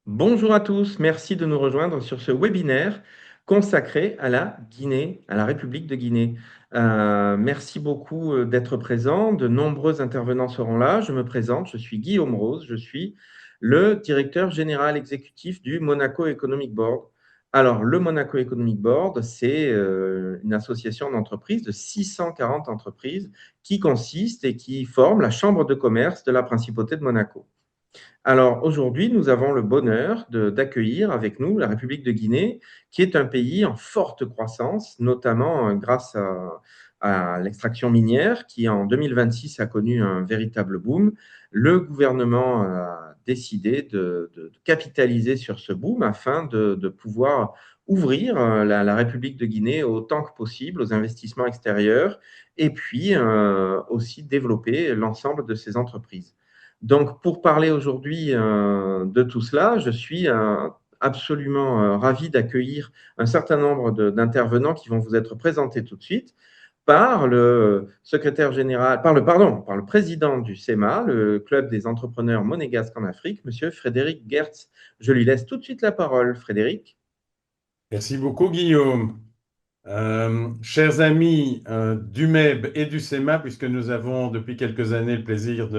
Bonjour à tous, merci de nous rejoindre sur ce webinaire consacré à la Guinée, à la République de Guinée. Merci beaucoup d'être présents. De nombreux intervenants seront là. Je me présente, je suis Guillaume Rose, je suis le directeur général exécutif du Monaco Economic Board. Alors, le Monaco Economic Board, c'est une association d'entreprises de 640 entreprises qui consiste et qui forme la chambre de commerce de la principauté de Monaco. Alors aujourd'hui, nous avons le bonheur d'accueillir avec nous la République de Guinée, qui est un pays en forte croissance, notamment grâce à l'extraction minière, qui en 2026 a connu un véritable boom. Le gouvernement a décidé de capitaliser sur ce boom afin de pouvoir ouvrir la République de Guinée autant que possible aux investissements extérieurs et puis aussi développer l'ensemble de ses entreprises. Donc, pour parler aujourd'hui de tout cela, je suis absolument ravi d'accueillir un certain nombre d'intervenants qui vont vous être présentés tout de suite par le secrétaire général, par le président du CEMA, le Club des entrepreneurs monégasques en Afrique, Monsieur Frédéric Gertz. Je lui laisse tout de suite la parole, Frédéric. Merci beaucoup, Guillaume. Chers amis du MEB et du CEMA, puisque nous avons depuis quelques années le plaisir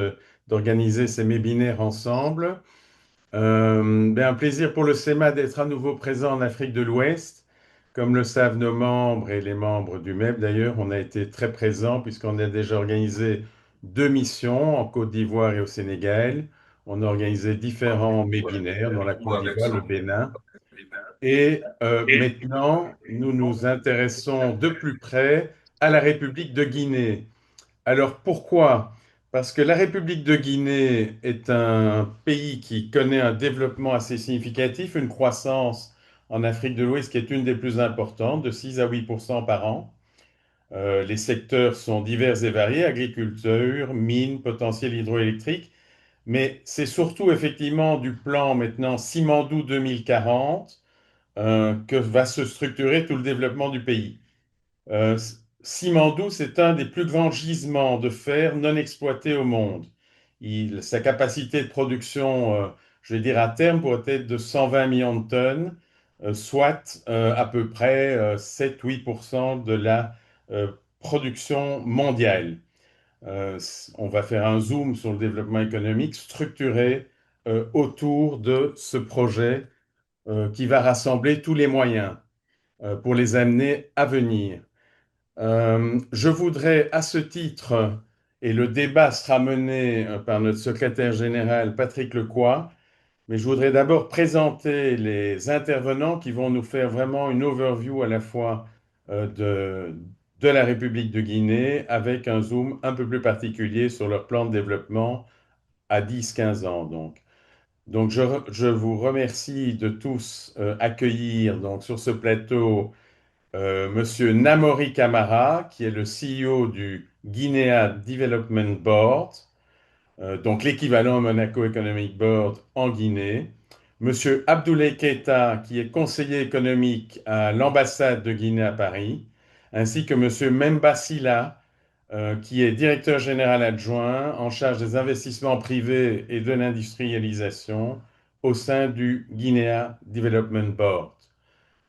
d'organiser ces webinaires ensemble, un plaisir pour le CEMA d'être à nouveau présent en Afrique de l'Ouest. Comme le savent nos membres et les membres du MEB d'ailleurs, on a été très présents puisqu'on a déjà organisé deux missions en Côte d'Ivoire et au Sénégal. On a organisé différents webinaires dans la Côte d'Ivoire, le Bénin. Et maintenant, nous nous intéressons de plus près à la République de Guinée. Alors pourquoi? Parce que la République de Guinée est un pays qui connaît un développement assez significatif, une croissance en Afrique de l'Ouest qui est une des plus importantes, de 6 à 8 par an. Les secteurs sont divers et variés, agriculture, mines, potentiel hydroélectrique, mais c'est surtout effectivement du plan maintenant Simandou 2040 que va se structurer tout le développement du pays. Euh, Simandou, c'est un des plus grands gisements de fer non exploités au monde. Sa capacité de production, je vais dire à terme, pourrait être de 120 millions de tonnes, soit à peu près 7-8% de la production mondiale. On va faire un zoom sur le développement économique structuré autour de ce projet qui va rassembler tous les moyens pour les amener à venir. Je voudrais à ce titre, et le débat sera mené par notre secrétaire général Patrick Lecoy, mais je voudrais d'abord présenter les intervenants qui vont nous faire vraiment une overview à la fois de la République de Guinée avec un zoom un peu plus particulier sur leur plan de développement à 10-15 ans. Donc je vous remercie de tous accueillir donc, sur ce plateau Monsieur Namori Camara, qui est le CEO du Guinea Development Board, donc l'équivalent Monaco Economic Board en Guinée. Monsieur Abdoulaye Keita, qui est conseiller économique à l'ambassade de Guinée à Paris, ainsi que Monsieur Memba Silla, qui est directeur général adjoint en charge des investissements privés et de l'industrialisation au sein du Guinea Development Board.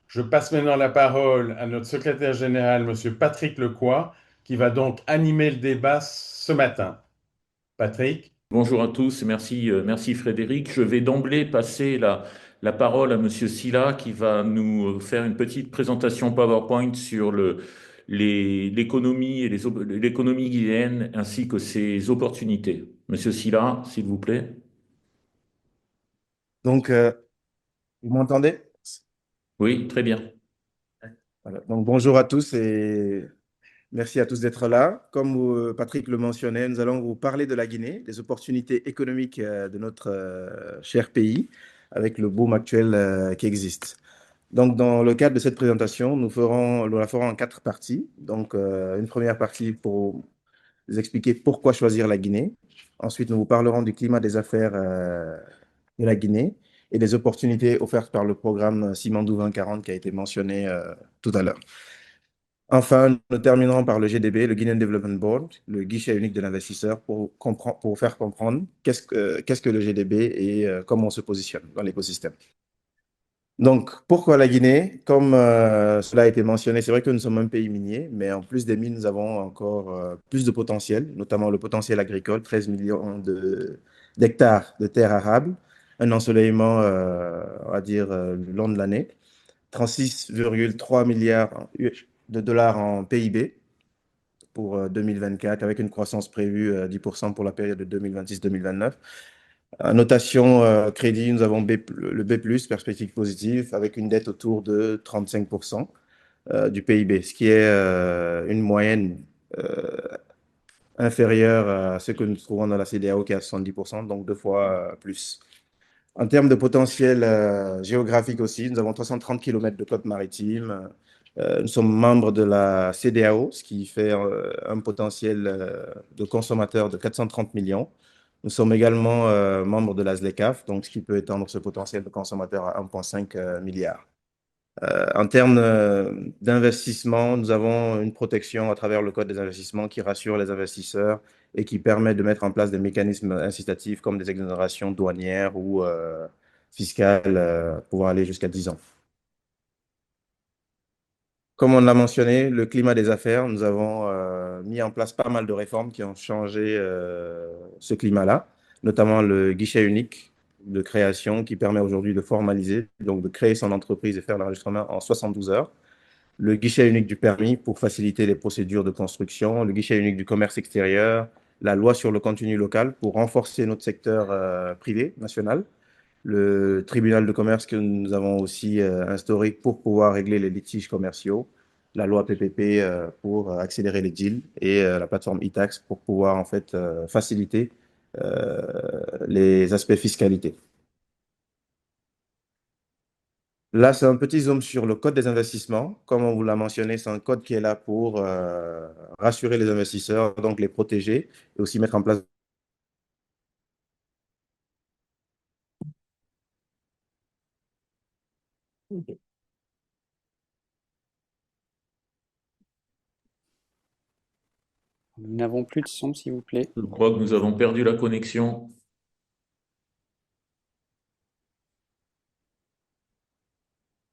Je passe maintenant la parole à notre secrétaire général, Monsieur Patrick Lecoy, qui va donc animer le débat ce matin. Patrick? Bonjour à tous, merci, merci Frédéric. Je vais d'emblée passer la parole à Monsieur Silla qui va nous faire une petite présentation PowerPoint sur l'économie et l'économie guinéenne ainsi que ses opportunités. Monsieur Silla, s'il vous plaît. Donc, vous m'entendez? Oui, très bien. Voilà. Donc, bonjour à tous et merci à tous d'être là. Comme Patrick le mentionnait, nous allons vous parler de la Guinée, des opportunités économiques de notre cher pays avec le boom actuel qui existe. Donc, dans le cadre de cette présentation, nous la ferons en quatre parties. Donc, une première partie pour vous expliquer pourquoi choisir la Guinée. Ensuite, nous vous parlerons du climat des affaires de la Guinée et des opportunités offertes par le programme Simandou 2040 qui a été mentionné tout à l'heure. Enfin, nous terminerons par le GDB, le Guinean Development Board, le guichet unique de l'investisseur, pour faire comprendre qu'est-ce que le GDB et comment on se positionne dans l'écosystème. Donc, pourquoi la Guinée? Comme cela a été mentionné, c'est vrai que nous sommes un pays minier, mais en plus des mines, nous avons encore plus de potentiel, notamment le potentiel agricole, 13 millions d'hectares de terres arables, un ensoleillement, on va dire, le long de l'année, 36,3 milliards de dollars en PIB pour 2024, avec une croissance prévue 10% pour la période de 2026-2029. En notation crédit, nous avons le B+, perspective positive, avec une dette autour de 35% du PIB, ce qui est une moyenne inférieure à ce que nous trouvons dans la CEDEAO qui est à 70%, donc deux fois plus. En termes de potentiel géographique aussi, nous avons 330 km de côte maritime. Nous sommes membres de la CEDEAO, ce qui fait un potentiel de consommateurs de 430 millions. Nous sommes également membres de la ZLECAf, donc ce qui peut étendre ce potentiel de consommateurs à 1,5 milliard. En termes d'investissement, nous avons une protection à travers le Code des investissements qui rassure les investisseurs et qui permet de mettre en place des mécanismes incitatifs comme des exonérations douanières ou fiscales pouvant aller jusqu'à 10 ans. Comme on l'a mentionné, le climat des affaires, nous avons mis en place pas mal de réformes qui ont changé ce climat-là, notamment le guichet unique de création qui permet aujourd'hui de formaliser, donc de créer son entreprise et faire l'enregistrement en 72 heures. Le guichet unique du permis pour faciliter les procédures de construction, le guichet unique du commerce extérieur, la loi sur le contenu local pour renforcer notre secteur privé national, le tribunal de commerce que nous avons aussi instauré pour pouvoir régler les litiges commerciaux, la loi PPP pour accélérer les deals et la plateforme e-tax pour pouvoir en fait faciliter les aspects fiscalité. Là, c'est un petit zoom sur le code des investissements. Comme on vous l'a mentionné, c'est un code qui est là pour rassurer les investisseurs, donc les protéger et aussi mettre en place. Nous n'avons plus de son, s'il vous plaît. Je crois que nous avons perdu la connexion.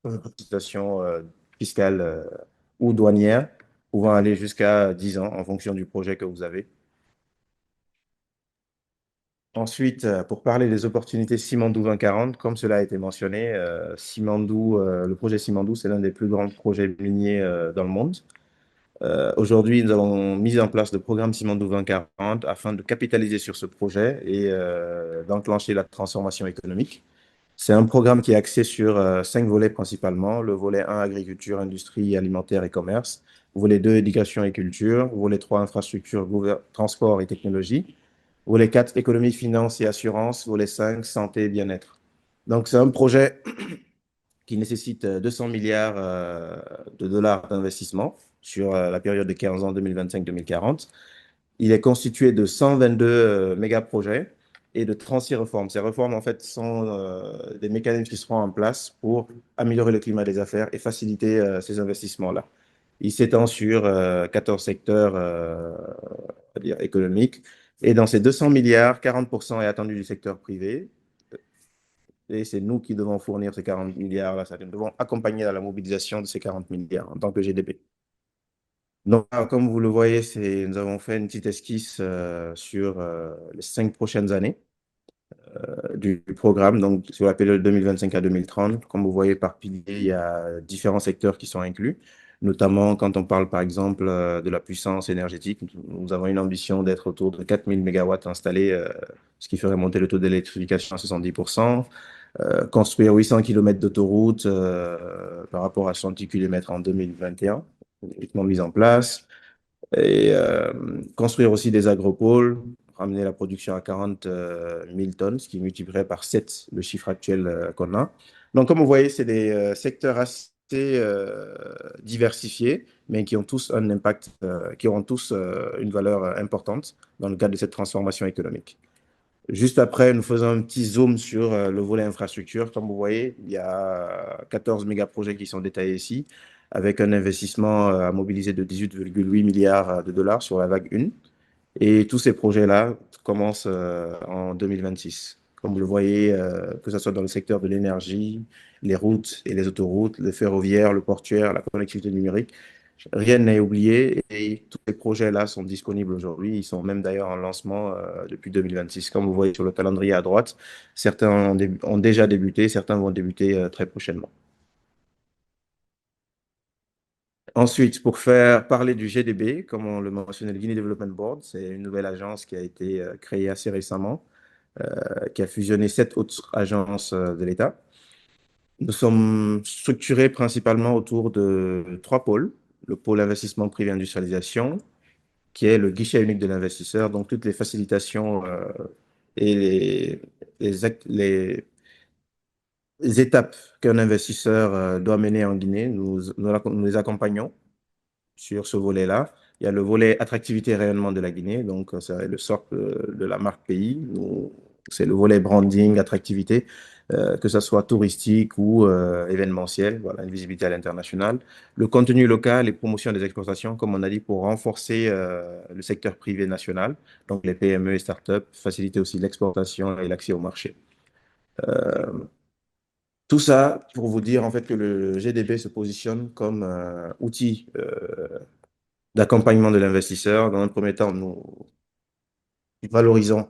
Participation fiscale ou douanière, pouvant aller jusqu'à 10 ans en fonction du projet que vous avez. Ensuite, pour parler des opportunités Simandou 2040, comme cela a été mentionné, le projet Simandou, c'est l'un des plus grands projets miniers dans le monde. Aujourd'hui, nous avons mis en place le programme Simandou 2040 afin de capitaliser sur ce projet et d'enclencher la transformation économique. C'est un programme qui est axé sur 5 volets principalement. Le volet 1, agriculture, industrie, alimentaire et commerce. Volet 2, éducation et culture. Volet 3, infrastructure, transport et technologie. Volet 4, économie, finance et assurance. Volet 5, santé et bien-être. Donc, c'est un projet qui nécessite 200 milliards de dollars d'investissement sur la période de 15 ans 2025-2040. Il est constitué de 122 méga-projets et de 36 réformes. Ces réformes, en fait, sont des mécanismes qui seront en place pour améliorer le climat des affaires et faciliter ces investissements-là. Il s'étend sur 14 secteurs on va dire, économiques. Et dans ces 200 milliards, 40% est attendu du secteur privé. Et c'est nous qui devons fournir ces 40 milliards-là. Nous devons accompagner dans la mobilisation de ces 40 milliards en tant que GDP. Donc, comme vous le voyez, nous avons fait une petite esquisse sur les 5 prochaines années du programme, donc sur la période 2025 à 2030. Comme vous voyez, par pilier, il y a différents secteurs qui sont inclus, notamment quand on parle, par exemple, de la puissance énergétique. Nous avons une ambition d'être autour de 4000 mégawatts installés, ce qui ferait monter le taux d'électrification à 70%. Construire 800 km d'autoroutes par rapport à 110 km en 2021, uniquement mis en place. Et construire aussi des agropoles, ramener la production à 40 000 tonnes, ce qui multiplierait par 7 le chiffre actuel qu'on a. Donc, comme vous voyez, c'est des secteurs assez diversifiés, mais qui ont tous un impact, qui auront tous une valeur importante dans le cadre de cette transformation économique. Juste après, nous faisons un petit zoom sur le volet infrastructure. Comme vous voyez, il y a 14 méga-projets qui sont détaillés ici, avec un investissement à mobiliser de 18,8 milliards de dollars sur la vague 1. Et tous ces projets-là commencent en 2026. Comme vous le voyez, que ce soit dans le secteur de l'énergie, les routes et les autoroutes, le ferroviaire, le portuaire, la connectivité numérique, rien n'est oublié et tous ces projets-là sont disponibles aujourd'hui. Ils sont même d'ailleurs en lancement depuis 2026. Comme vous voyez sur le calendrier à droite, certains ont déjà débuté, certains vont débuter très prochainement. Ensuite, pour faire parler du GDB, comme on le mentionnait, le Guinea Development Board, c'est une nouvelle agence qui a été créée assez récemment, qui a fusionné 7 autres agences de l'État. Nous sommes structurés principalement autour de 3 pôles. Le pôle investissement privé industrialisation, qui est le guichet unique de l'investisseur, donc toutes les facilitations et les étapes qu'un investisseur doit mener en Guinée, nous les accompagnons sur ce volet-là. Il y a le volet attractivité et rayonnement de la Guinée, donc c'est le socle de la marque pays. C'est le volet branding, attractivité, que ce soit touristique ou événementiel, voilà, une visibilité à l'international. Le contenu local et promotion des exportations, comme on a dit, pour renforcer le secteur privé national, donc les PME et startups, faciliter aussi l'exportation et l'accès au marché. Tout ça pour vous dire en fait que le GDB se positionne comme outil d'accompagnement de l'investisseur. Dans un premier temps, nous valorisons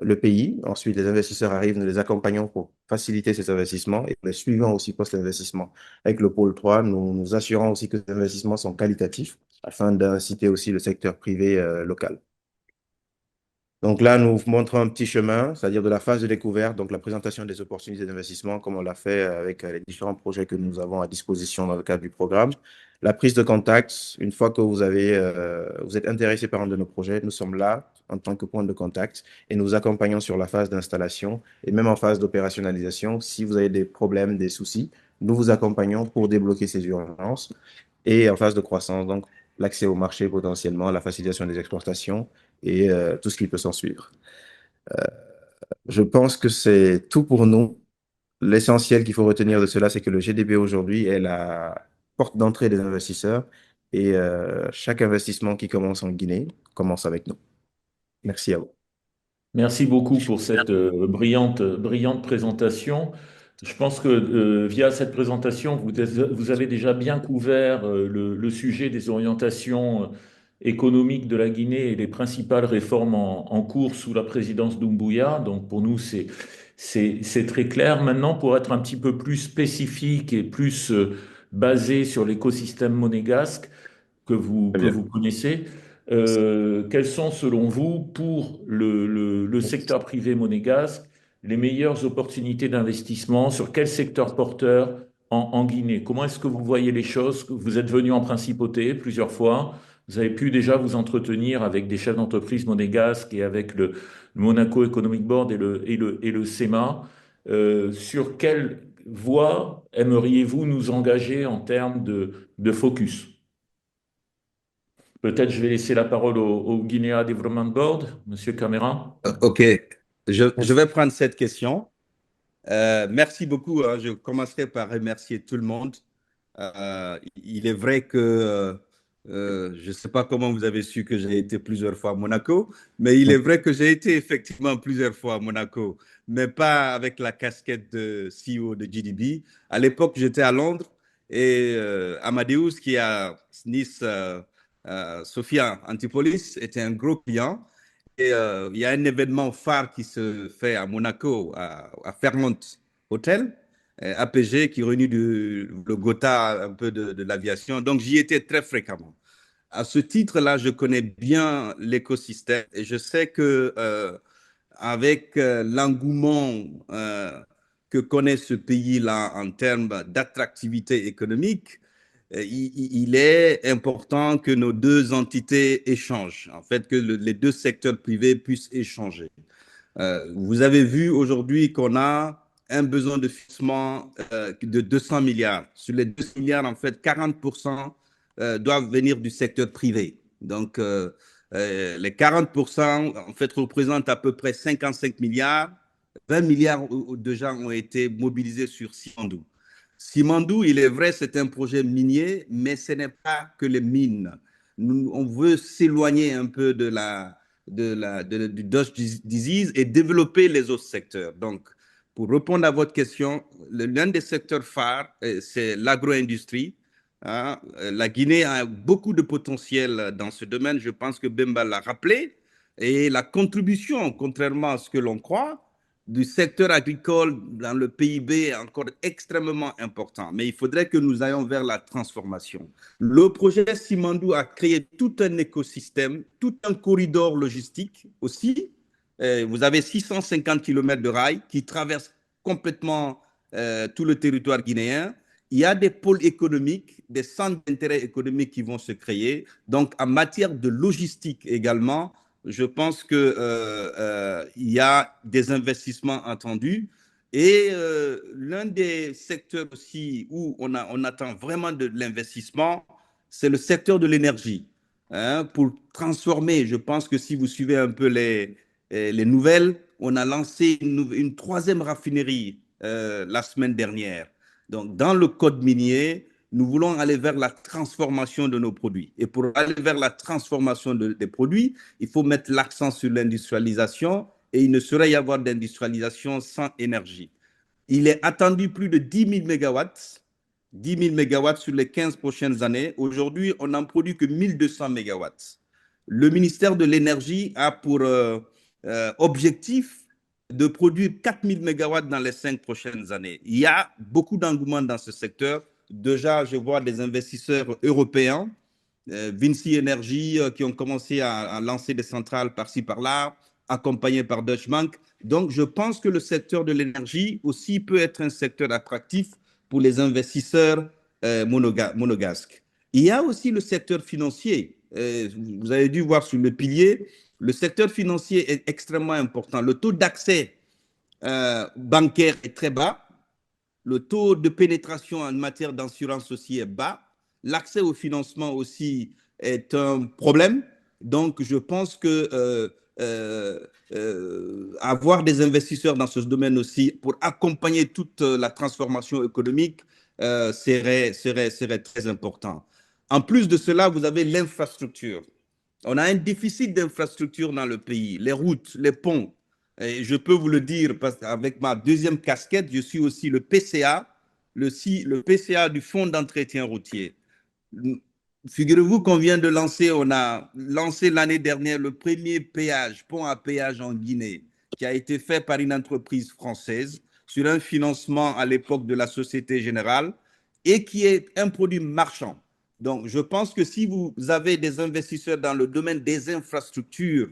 le pays. Ensuite, les investisseurs arrivent, nous les accompagnons pour faciliter ces investissements et les suivons aussi post-investissement. Avec le pôle 3, nous nous assurons aussi que ces investissements sont qualitatifs afin d'inciter aussi le secteur privé local. Donc là, nous vous montrons un petit chemin, c'est-à-dire de la phase de découverte, donc la présentation des opportunités d'investissement, comme on l'a fait avec les différents projets que nous avons à disposition dans le cadre du programme. La prise de contact, une fois que vous êtes intéressé par un de nos projets, nous sommes là en tant que point de contact et nous accompagnons sur la phase d'installation et même en phase d'opérationnalisation. Si vous avez des problèmes, des soucis, nous vous accompagnons pour débloquer ces urgences et en phase de croissance, donc l'accès au marché potentiellement, la facilitation des exportations et tout ce qui peut s'en suivre. Je pense que c'est tout pour nous. L'essentiel qu'il faut retenir de cela, c'est que le GDB aujourd'hui est la porte d'entrée des investisseurs et chaque investissement qui commence en Guinée commence avec nous. Merci à vous. Merci beaucoup pour cette brillante présentation. Je pense que via cette présentation, vous avez déjà bien couvert le sujet des orientations économiques de la Guinée et les principales réformes en cours sous la présidence d'Umbuya. Donc pour nous, c'est très clair. Maintenant, pour être un petit peu plus spécifique et plus basé sur l'écosystème monégasque, Très que bien. vous connaissez. Quels sont, selon vous, pour le secteur privé monégasque, les meilleures opportunités d'investissement? Sur quel secteur porteur en Guinée? Comment est-ce que vous voyez les choses? Vous êtes venu en principauté plusieurs fois. Vous avez pu déjà vous entretenir avec des chefs d'entreprise monégasques et avec le Monaco Economic Board et le SEMA. Sur quelle voie aimeriez-vous nous engager en termes de focus? Peut-être je vais laisser la parole au Guinea Development Board, Monsieur Camara. OK, je vais prendre cette question. Merci beaucoup, hein. Je commencerai par remercier tout le monde. Il est vrai que je ne sais pas comment vous avez su que j'ai été plusieurs fois à Monaco, mais il est vrai que j'ai été effectivement plusieurs fois à Monaco, mais pas avec la casquette de CEO de GDB. À l'époque, j'étais à Londres et Amadeus, qui a Nice, Sophia Antipolis, était un gros client. Et il y a un événement phare qui se fait à Monaco, à Fairmont Hotel, APG, qui réunit le Gotha un peu de l'aviation. Donc, j'y étais très fréquemment. À ce titre-là, je connais bien l'écosystème et je sais que avec l'engouement que connaît ce pays-là en termes d'attractivité économique, il est important que nos deux entités échangent, en fait, que les deux secteurs privés puissent échanger. Vous avez vu aujourd'hui qu'on a un besoin de financement de 200 milliards. Sur les 200 milliards, en fait, 40% doivent venir du secteur privé. Donc, les 40%, en fait, représentent à peu près 55 milliards. 20 milliards déjà ont été mobilisés sur Siandou. Simandou, il est vrai, c'est un projet minier, mais ce n'est pas que les mines. On veut s'éloigner un peu du Dutch disease et développer les autres secteurs. Donc, pour répondre à votre question, l'un des secteurs phares, c'est l'agro-industrie. Hein. La Guinée a beaucoup de potentiel dans ce domaine. Je pense que Bemba l'a rappelé. Et la contribution, contrairement à ce que l'on croit, du secteur agricole dans le PIB est encore extrêmement important. Mais il faudrait que nous ayons vers la transformation. Le projet Simandou a créé tout un écosystème, tout un corridor logistique aussi. Vous avez 650 km de rails qui traversent complètement tout le territoire guinéen. Il y a des pôles économiques, des centres d'intérêt économique qui vont se créer. Donc, en matière de logistique également, je pense qu'il y a des investissements attendus. Et l'un des secteurs aussi où on attend vraiment de l'investissement, c'est le secteur de l'énergie. Hein, pour transformer, je pense que si vous suivez un peu les nouvelles, on a lancé une troisième raffinerie la semaine dernière. Donc, dans le code minier, nous voulons aller vers la transformation de nos produits. Et pour aller vers la transformation des produits, il faut mettre l'accent sur l'industrialisation et il ne saurait y avoir d'industrialisation sans énergie. Il est attendu plus de 10 000 mégawatts, 10 000 mégawatts sur les 15 prochaines années. Aujourd'hui, on n'en produit que 1200 mégawatts. Le ministère de l'Énergie a pour objectif de produire 4 000 mégawatts dans les 5 prochaines années. Il y a beaucoup d'engouement dans ce secteur. Déjà, je vois des investisseurs européens, Vinci Energy, qui ont commencé à lancer des centrales par-ci, par-là, accompagnés par Deutsche Bank. Donc, je pense que le secteur de l'énergie aussi peut être un secteur attractif pour les investisseurs monégasques. Il y a aussi le secteur financier. Vous avez dû voir sur le pilier, le secteur financier est extrêmement important. Le taux d'accès bancaire est très bas. Le taux de pénétration en matière d'assurance aussi est bas. L'accès au financement aussi est un problème. Donc, je pense que avoir des investisseurs dans ce domaine aussi pour accompagner toute la transformation économique serait très important. En plus de cela, vous avez l'infrastructure. On a un déficit d'infrastructure dans le pays, les routes, les ponts. Et je peux vous le dire parce qu'avec ma deuxième casquette, je suis aussi le PCA, le PCA du Fonds d'entretien routier. Figurez-vous qu'on vient de lancer, on a lancé l'année dernière le premier péage, pont à péage en Guinée, qui a été fait par une entreprise française sur un financement à l'époque de la Société Générale et qui est un produit marchand. Donc, je pense que si vous avez des investisseurs dans le domaine des infrastructures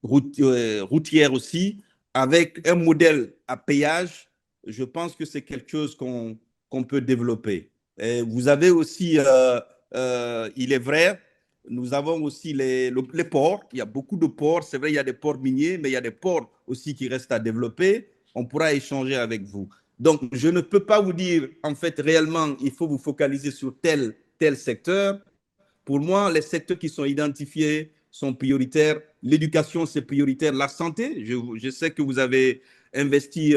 routières aussi, avec un modèle à péage, je pense que c'est quelque chose qu'on peut développer. Et vous avez aussi, il est vrai, nous avons aussi les ports. Il y a beaucoup de ports. C'est vrai, il y a des ports miniers, mais il y a des ports aussi qui restent à développer. On pourra échanger avec vous. Donc, je ne peux pas vous dire, en fait, réellement, il faut vous focaliser sur tel secteur. Pour moi, les secteurs qui sont identifiés sont prioritaires. L'éducation, c'est prioritaire. La santé, je sais que vous avez investi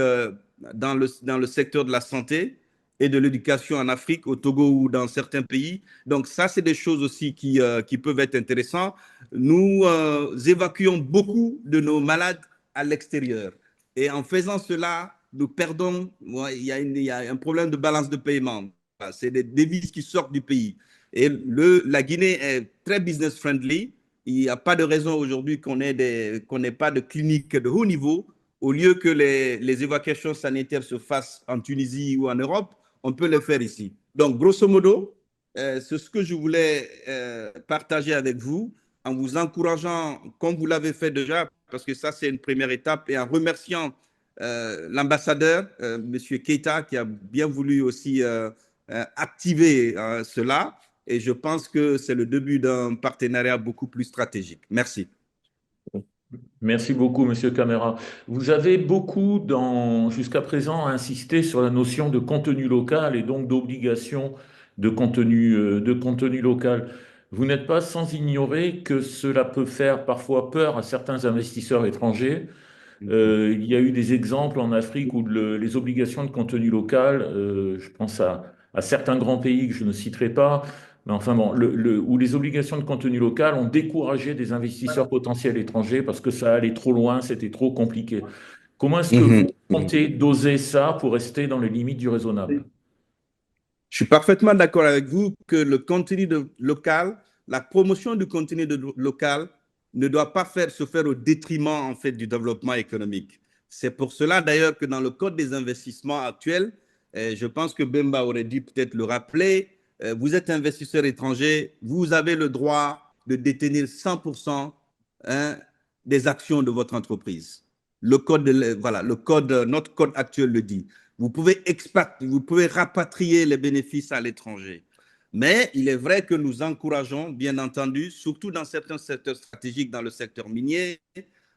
dans le secteur de la santé et de l'éducation en Afrique, au Togo ou dans certains pays. Donc ça, c'est des choses aussi qui peuvent être intéressantes. Nous évacuons beaucoup de nos malades à l'extérieur. Et en faisant cela, nous perdons, il y a un problème de balance de paiement. C'est des devises qui sortent du pays. Et la Guinée est très business friendly. Il n'y a pas de raison aujourd'hui qu'on n'ait pas de clinique de haut niveau. Au lieu que les évacuations sanitaires se fassent en Tunisie ou en Europe, on peut le faire ici. Donc, grosso modo, c'est ce que je voulais partager avec vous en vous encourageant, comme vous l'avez fait déjà, parce que ça, c'est une première étape, et en remerciant l'ambassadeur, M. Keita, qui a bien voulu aussi activer cela. Et je pense que c'est le début d'un partenariat beaucoup plus stratégique. Merci. Merci beaucoup, Monsieur Camara. Vous avez beaucoup, jusqu'à présent, insisté sur la notion de contenu local et donc d'obligation de contenu local. Vous n'êtes pas sans ignorer que cela peut faire parfois peur à certains investisseurs étrangers Il y a eu des exemples en Afrique où les obligations de contenu local, je pense à certains grands pays que je ne citerai pas, mais enfin bon, où les obligations de contenu local ont découragé des investisseurs potentiels étrangers parce que ça allait trop loin, c'était trop compliqué. Comment est-ce que vous Mhm, mhm. comptez doser ça pour rester dans les limites du raisonnable? Je suis parfaitement d'accord avec vous que le contenu local, la promotion du contenu local ne doit pas se faire au détriment en fait du développement économique. C'est pour cela d'ailleurs que dans le code des investissements actuel, je pense que Bemba aurait dû peut-être le rappeler, vous êtes investisseur étranger, vous avez le droit de détenir 100% hein, des actions de votre entreprise. Le code, voilà, notre code actuel le dit. Vous pouvez rapatrier les bénéfices à l'étranger. Mais il est vrai que nous encourageons, bien entendu, surtout dans certains secteurs stratégiques, dans le secteur minier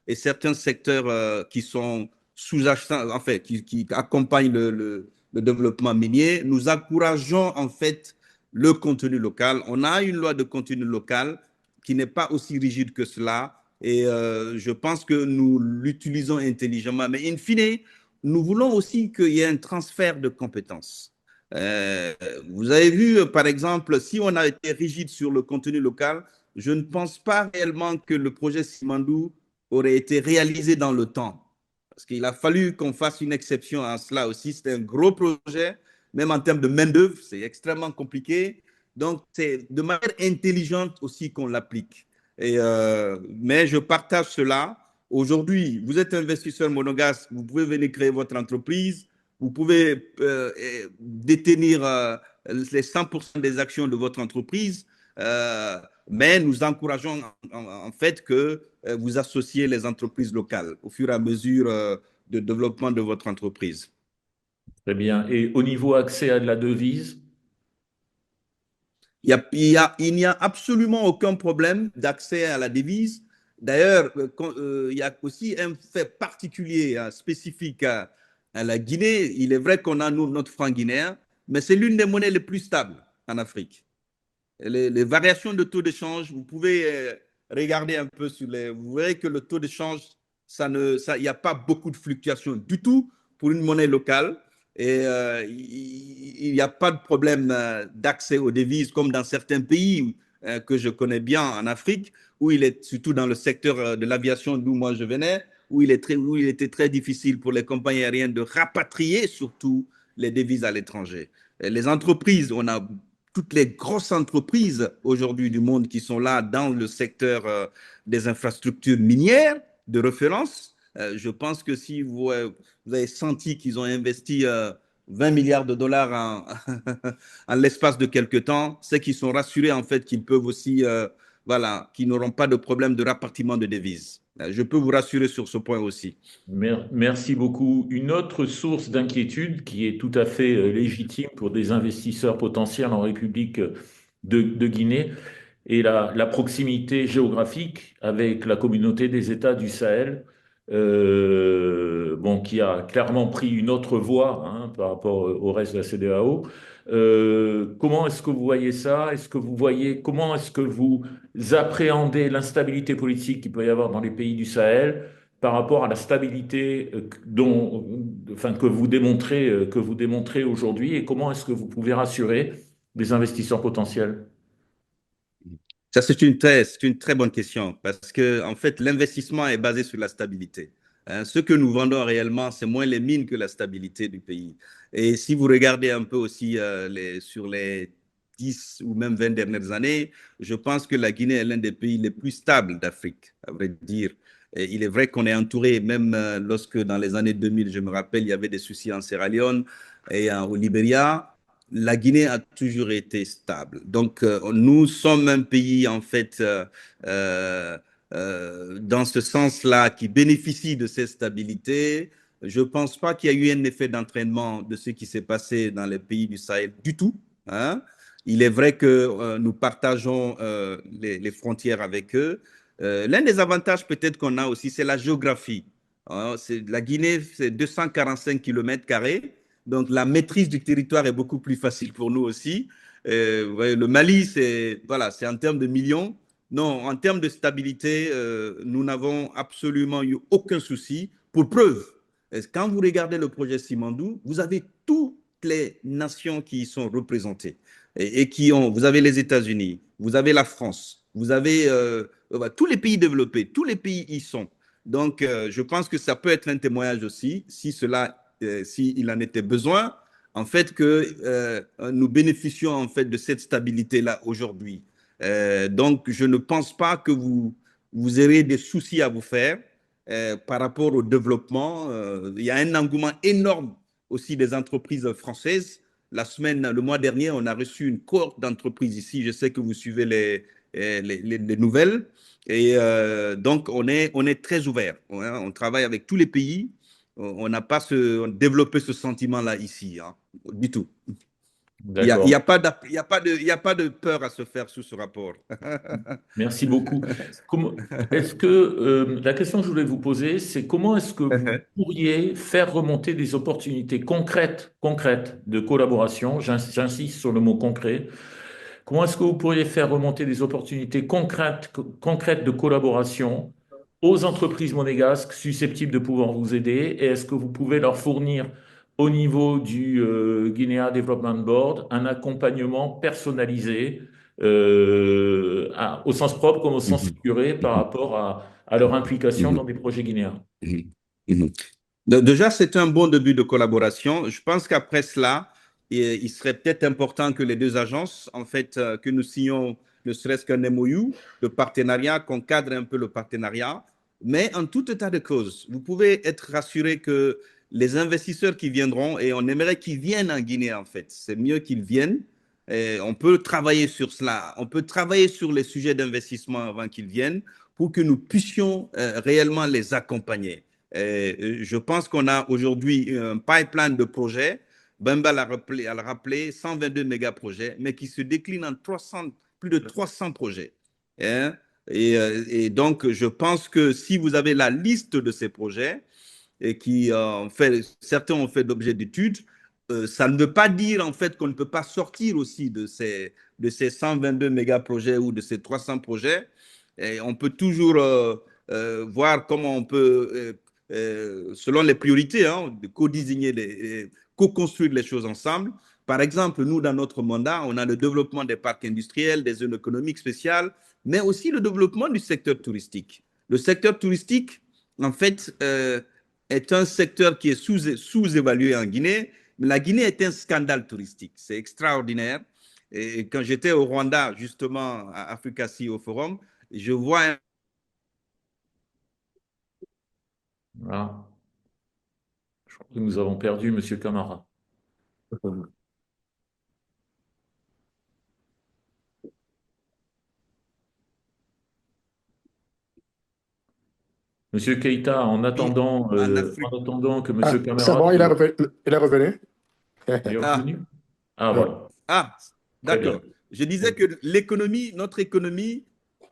et certains secteurs qui sont sous-jacents, en fait, qui accompagnent le développement minier, nous encourageons en fait le contenu local. On a une loi de contenu local qui n'est pas aussi rigide que cela et je pense que nous l'utilisons intelligemment. Mais in fine, nous voulons aussi qu'il y ait un transfert de compétences. Euh, Vous avez vu, par exemple, si on a été rigide sur le contenu local, je ne pense pas réellement que le projet Simandou aurait été réalisé dans le temps. Parce qu'il a fallu qu'on fasse une exception à cela aussi. C'était un gros projet, même en termes de main-d'œuvre, c'est extrêmement compliqué. Donc, c'est de manière intelligente aussi qu'on l'applique. Mais je partage cela. Aujourd'hui, vous êtes investisseur monégasque, vous pouvez venir créer votre entreprise, vous pouvez détenir les 100% des actions de votre entreprise, mais nous encourageons en fait que vous associez les entreprises locales au fur et à mesure de développement de votre entreprise. Très bien. Et au niveau accès à de la devise, Il n'y a absolument aucun problème d'accès à la devise. D'ailleurs, il y a aussi un fait particulier, spécifique à la Guinée. Il est vrai qu'on a notre franc guinéen, mais c'est l'une des monnaies les plus stables en Afrique. Les variations de taux d'échange, vous pouvez regarder un peu vous verrez que le taux d'échange, il n'y a pas beaucoup de fluctuations du tout pour une monnaie locale. Et il n'y a pas de problème d'accès aux devises comme dans certains pays que je connais bien en Afrique, où il est surtout dans le secteur de l'aviation d'où moi je venais, où il était très difficile pour les compagnies aériennes de rapatrier surtout les devises à l'étranger. Les entreprises, on a toutes les grosses entreprises aujourd'hui du monde qui sont là dans le secteur des infrastructures minières de référence. Je pense que si vous avez senti qu'ils ont investi 20 milliards de dollars en l'espace de quelques temps, c'est qu'ils sont rassurés en fait qu'ils peuvent aussi, voilà, qu'ils n'auront pas de problème de rapatriement de devises. Je peux vous rassurer sur ce point aussi. merci beaucoup. Une autre source d'inquiétude qui est tout à fait légitime pour des investisseurs potentiels en République de Guinée est la proximité géographique avec la communauté des États du Sahel, bon, qui a clairement pris une autre voie hein, par rapport au reste de la CEDEAO. Comment est-ce que vous voyez ça? Comment est-ce que vous appréhendez l'instabilité politique qu'il peut y avoir dans les pays du Sahel par rapport à la stabilité enfin, que vous démontrez aujourd'hui, et comment est-ce que vous pouvez rassurer des investisseurs potentiels? Ça, c'est une très bonne question parce que, en fait, l'investissement est basé sur la stabilité. Hein, ce que nous vendons réellement, c'est moins les mines que la stabilité du pays. Et si vous regardez un peu aussi sur les 10 ou même 20 dernières années, je pense que la Guinée est l'un des pays les plus stables d'Afrique, à vrai dire. Et il est vrai qu'on est entouré, même lorsque dans les années 2000, je me rappelle, il y avait des soucis en Sierra Leone et au Libéria. La Guinée a toujours été stable. Donc, nous sommes un pays, en fait, euh, dans ce sens-là, qui bénéficie de cette stabilité. Je ne pense pas qu'il y ait eu un effet d'entraînement de ce qui s'est passé dans les pays du Sahel du tout. Hein. Il est vrai que nous partageons les frontières avec eux. L'un des avantages peut-être qu'on a aussi, c'est la géographie. Hein. La Guinée, c'est 245 km². Donc, la maîtrise du territoire est beaucoup plus facile pour nous aussi. Le Mali, voilà, c'est en termes de millions. Non, en termes de stabilité, nous n'avons absolument eu aucun souci. Pour preuve, quand vous regardez le projet Simandou, vous avez toutes les nations qui y sont représentées et qui ont, vous avez les États-Unis, vous avez la France, vous avez tous les pays développés, tous les pays y sont. Donc, je pense que ça peut être un témoignage aussi, si cela, s'il en était besoin, en fait, que nous bénéficions en fait de cette stabilité-là aujourd'hui. Donc, je ne pense pas que vous aurez des soucis à vous faire par rapport au développement. Il y a un engouement énorme aussi des entreprises françaises. Le mois dernier, on a reçu une cohorte d'entreprises ici. Je sais que vous suivez les nouvelles. Et donc, on est très ouvert. On travaille avec tous les pays. On n'a pas développé ce sentiment-là ici, hein, du tout. Il n'y a, il y D'accord. a pas de, il y a pas de, il y a pas de peur à se faire sous ce rapport. Merci beaucoup. Est-ce que la question que je voulais vous poser, c'est comment est-ce que vous pourriez faire remonter des opportunités concrètes de collaboration? J'insiste sur le mot concret. Comment est-ce que vous pourriez faire remonter des opportunités concrètes de collaboration aux entreprises monégasques susceptibles de pouvoir vous aider? Et est-ce que vous pouvez leur fournir au niveau du Guinea Development Board un accompagnement personnalisé au sens propre comme au sens figuré par rapport à leur implication dans des projets guinéens? Déjà, c'est un bon début de collaboration. Je pense qu'après cela, il serait peut-être important que les deux agences, en fait, que nous signions ne serait-ce qu'un MOU de partenariat, qu'on cadre un peu le partenariat. Mais en tout état de cause, vous pouvez être rassuré que les investisseurs qui viendront, et on aimerait qu'ils viennent en Guinée, en fait, c'est mieux qu'ils viennent. Et on peut travailler sur cela. On peut travailler sur les sujets d'investissement avant qu'ils viennent pour que nous puissions réellement les accompagner. Je pense qu'on a aujourd'hui un pipeline de projets. Bemba l'a rappelé, 122 méga-projets, mais qui se décline en plus de 300 projets. Hein. Et donc, je pense que si vous avez la liste de ces projets, et certains ont fait l'objet d'études, ça ne veut pas dire en fait qu'on ne peut pas sortir aussi de ces 122 méga-projets ou de ces 300 projets. Et on peut toujours voir comment on peut, selon les priorités, hein, co-désigner, co-construire les choses ensemble. Par exemple, nous, dans notre mandat, on a le développement des parcs industriels, des zones économiques spéciales, mais aussi le développement du secteur touristique. Le secteur touristique, en fait, est un secteur qui est sous-évalué en Guinée. Mais la Guinée est un scandale touristique. C'est extraordinaire. Et quand j'étais au Rwanda, justement, à Africa CEO Forum, je vois Voilà. Je crois que nous avons perdu Monsieur Camara. Monsieur Keïta, en Afrique. en attendant que Ah, Monsieur c'est Camara bon, il est revenu. il est Ah, revenu. Ah Ouais. voilà, ah, très bien. d'accord. Je disais que l'économie, notre économie,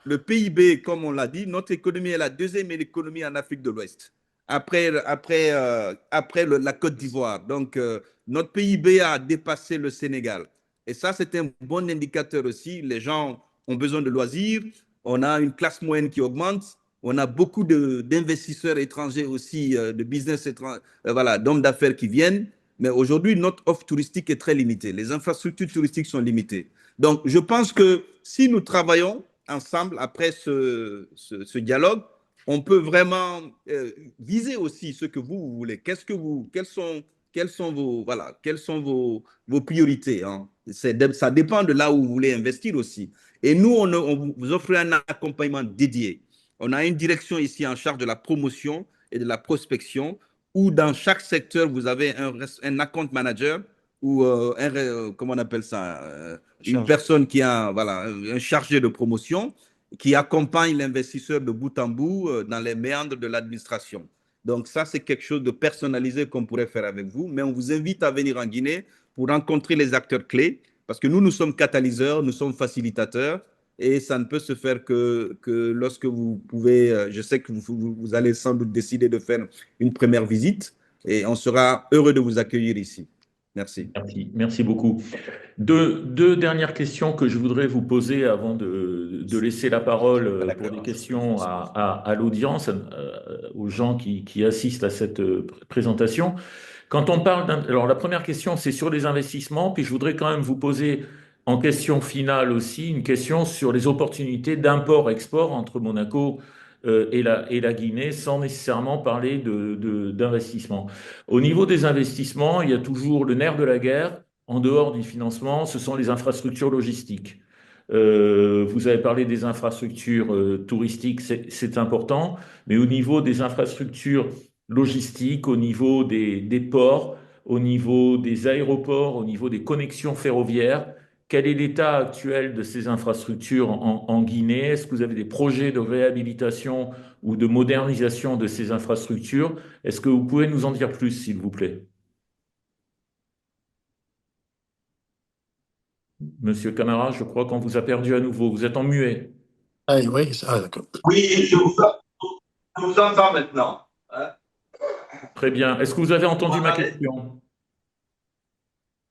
le PIB, comme on l'a dit, notre économie est la deuxième économie en Afrique de l'Ouest, après la Côte d'Ivoire. Donc, notre PIB a dépassé le Sénégal. Et ça, c'est un bon indicateur aussi. Les gens ont besoin de loisirs. On a une classe moyenne qui augmente. On a beaucoup d'investisseurs étrangers aussi, de business étrangers, voilà, d'hommes d'affaires qui viennent. Mais aujourd'hui, notre offre touristique est très limitée. Les infrastructures touristiques sont limitées. Donc, je pense que si nous travaillons ensemble après ce dialogue, on peut vraiment viser aussi ce que vous voulez. Quelles sont vos priorités, hein? Ça dépend de là où vous voulez investir aussi. Et nous, on vous offre un accompagnement dédié. On a une direction ici en charge de la promotion et de la prospection, où dans chaque secteur, vous avez un account manager ou comment on appelle ça, une personne qui a voilà, un chargé de promotion qui accompagne l'investisseur de bout en bout dans les méandres de l'administration. Donc ça, c'est quelque chose de personnalisé qu'on pourrait faire avec vous, mais on vous invite à venir en Guinée pour rencontrer les acteurs clés, parce que nous sommes catalyseurs, nous sommes facilitateurs, et ça ne peut se faire que lorsque vous pouvez, je sais que vous allez sans doute décider de faire une première visite, et on sera heureux de vous accueillir ici. Merci. Merci beaucoup. Deux dernières questions que je voudrais vous poser avant de laisser la parole pour des questions à l'audience, aux gens qui assistent à cette présentation. Quand on parle alors la première question, c'est sur les investissements, puis je voudrais quand même vous poser en question finale aussi une question sur les opportunités d'import-export entre Monaco et la Guinée, sans nécessairement parler d'investissement. Au niveau des investissements, il y a toujours le nerf de la guerre, en dehors du financement, ce sont les infrastructures logistiques. Vous avez parlé des infrastructures touristiques, c'est important, mais au niveau des infrastructures logistiques, au niveau des ports, au niveau des aéroports, au niveau des connexions ferroviaires, quel est l'état actuel de ces infrastructures en Guinée? Est-ce que vous avez des projets de réhabilitation ou de modernisation de ces infrastructures? Est-ce que vous pouvez nous en dire plus, s'il vous plaît? Monsieur Camara, je crois qu'on vous a perdu à nouveau. Vous êtes en muet. Ah oui, d'accord. Oui, je vous entends maintenant. Hein. Très bien. Est-ce que vous avez entendu ma Allez. question?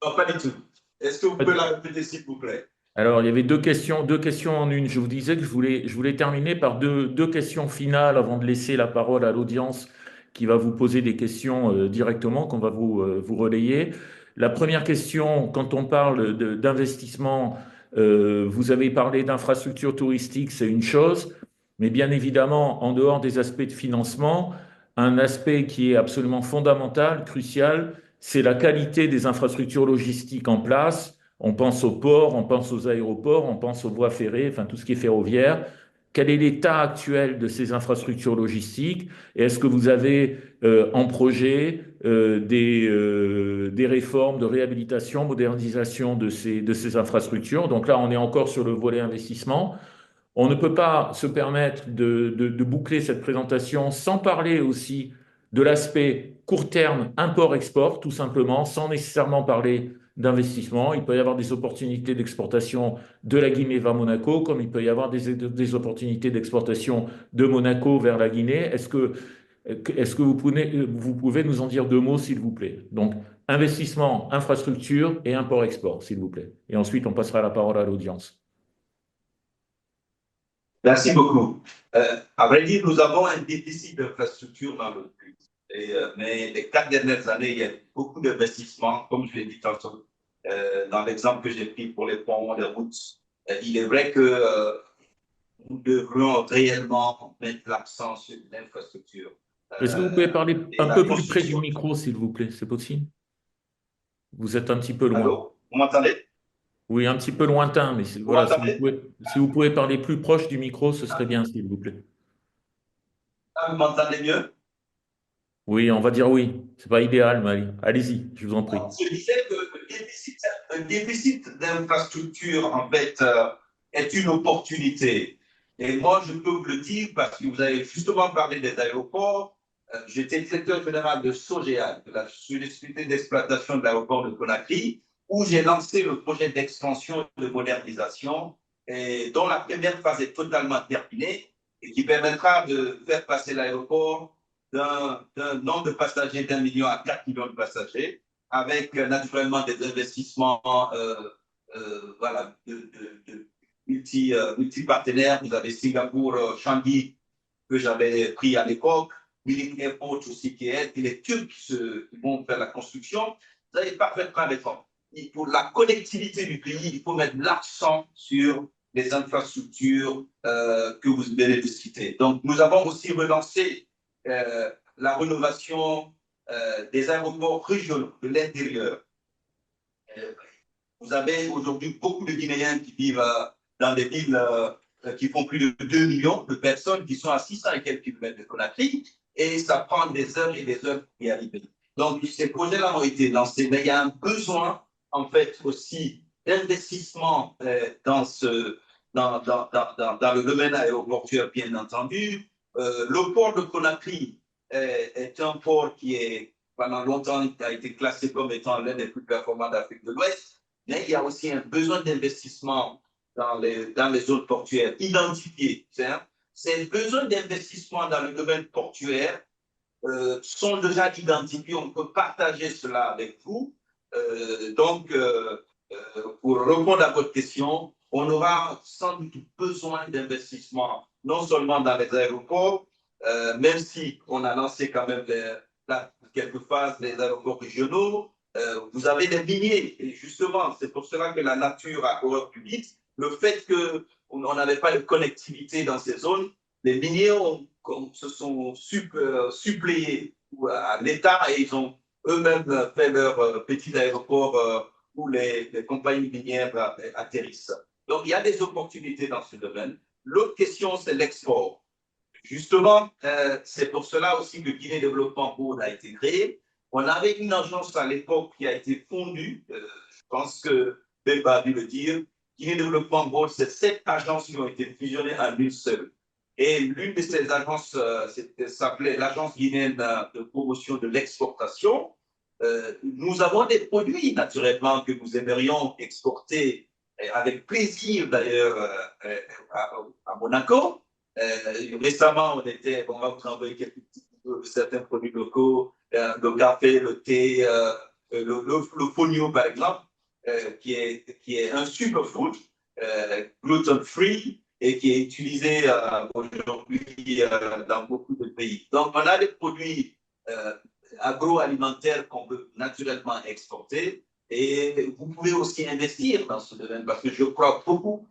Non, pas du tout. Est-ce que vous pouvez la répéter, s'il vous plaît? Alors, il y avait deux questions en une. Je vous disais que je voulais terminer par deux questions finales avant de laisser la parole à l'audience qui va vous poser des questions directement, qu'on va vous relayer. La première question, quand on parle d'investissement, vous avez parlé d'infrastructures touristiques, c'est une chose, mais bien évidemment, en dehors des aspects de financement, un aspect qui est absolument fondamental, crucial, c'est la qualité des infrastructures logistiques en place. On pense aux ports, on pense aux aéroports, on pense aux voies ferrées, enfin tout ce qui est ferroviaire. Quel est l'état actuel de ces infrastructures logistiques? Et est-ce que vous avez en projet des réformes de réhabilitation, modernisation de ces infrastructures? Donc là, on est encore sur le volet investissement. On ne peut pas se permettre de boucler cette présentation sans parler aussi de l'aspect court terme import-export, tout simplement, sans nécessairement parler d'investissement. Il peut y avoir des opportunités d'exportation de la Guinée vers Monaco, comme il peut y avoir des opportunités d'exportation de Monaco vers la Guinée. Est-ce que vous pouvez nous en dire deux mots, s'il vous plaît? Donc, investissement, infrastructure et import-export, s'il vous plaît. Et ensuite, on passera la parole à l'audience. Merci beaucoup. À vrai dire, nous avons un déficit d'infrastructures dans le pays. Mais les 4 dernières années, il y a beaucoup d'investissements, comme je l'ai dit tantôt, dans l'exemple que j'ai pris pour les ponts, les routes. Il est vrai que nous devrions réellement mettre l'accent sur l'infrastructure. Est-ce que vous pouvez parler Et un la peu plus près du construction. micro, s'il vous plaît? C'est possible? Vous êtes un petit peu loin. Allô? Vous m'entendez? Oui, un petit peu lointain, mais Vous voilà, m'entendez? si vous pouvez parler plus proche du micro, ce serait bien, s'il vous plaît. Ah, vous m'entendez mieux? Oui, on va dire oui. C'est pas idéal, mais allez-y, je vous en prie. Je disais que le déficit d'infrastructure, en fait, est une opportunité. Et moi, je peux vous le dire parce que vous avez justement parlé des aéroports. J'étais directeur général de SOGEA, de la société d'exploitation de l'aéroport de Conakry, où j'ai lancé le projet d'extension et de modernisation, dont la première phase est totalement terminée et qui permettra de faire passer l'aéroport d'un nombre de passagers d'1 million à 4 millions de passagers, avec naturellement des investissements voilà, multi-partenaires. Vous avez Singapour, Changi, que j'avais pris à l'époque, Willing Airport aussi qui est, et les Turcs qui vont faire la construction. Vous avez parfaitement raison. Pour la connectivité du pays, il faut mettre l'accent sur les infrastructures que vous venez de citer. Donc, nous avons aussi relancé la rénovation des aéroports régionaux de l'intérieur. Vous avez aujourd'hui beaucoup de Guinéens qui vivent dans des villes qui font plus de 2 millions de personnes, qui sont à 600 et quelques kilomètres de Conakry, et ça prend des heures et des heures pour y arriver. Donc, ces projets-là ont été lancés, mais il y a un besoin, en fait, aussi d'investissement dans le domaine aéroportuaire, bien entendu. Le port de Conakry est un port qui est, pendant longtemps, a été classé comme étant l'un des plus performants d'Afrique de l'Ouest, mais il y a aussi un besoin d'investissement dans les zones portuaires identifiées. Ces besoins d'investissement dans le domaine portuaire sont déjà identifiés. On peut partager cela avec vous. Pour répondre à votre question, on aura sans doute besoin d'investissements, non seulement dans les aéroports, même si on a lancé quand même quelques phases des aéroports régionaux. Vous avez des miniers, et justement, c'est pour cela que la nature a horreur du vide. Le fait qu'on n'avait pas de connectivité dans ces zones, les miniers se sont suppléés à l'État et ils ont eux-mêmes fait leur petit aéroport où les compagnies minières atterrissent. Donc, il y a des opportunités dans ce domaine. L'autre question, c'est l'export. Justement, c'est pour cela aussi que Guinée Développement Board a été créé. On avait une agence à l'époque qui a été fondue. Je pense que Bemba a dû le dire. Guinée Développement Board, c'est 7 agences qui ont été fusionnées en une seule. Et l'une de ces agences s'appelait l'Agence guinéenne de promotion de l'exportation. Nous avons des produits, naturellement, que nous aimerions exporter avec plaisir, d'ailleurs, à Monaco. Récemment, on va vous envoyer certains produits locaux, le café, le thé, le fonio, par exemple, qui est un superfood, gluten-free, et qui est utilisé aujourd'hui dans beaucoup de pays. Donc, on a des produits agroalimentaires qu'on peut naturellement exporter et vous pouvez aussi investir dans ce domaine parce que je crois beaucoup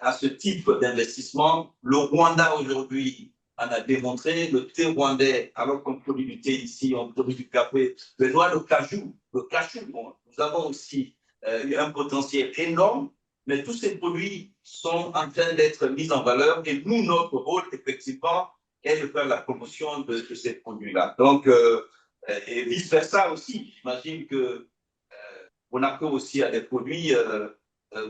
à ce type d'investissement. Le Rwanda aujourd'hui en a démontré, le thé rwandais, alors qu'on produit du thé ici, on produit du café, le cajou, bon, nous avons aussi un potentiel énorme. Mais tous ces produits sont en train d'être mis en valeur et nous, notre rôle, effectivement, est de faire la promotion de ces produits-là. Donc, et vice-versa aussi, j'imagine que Monaco aussi a des produits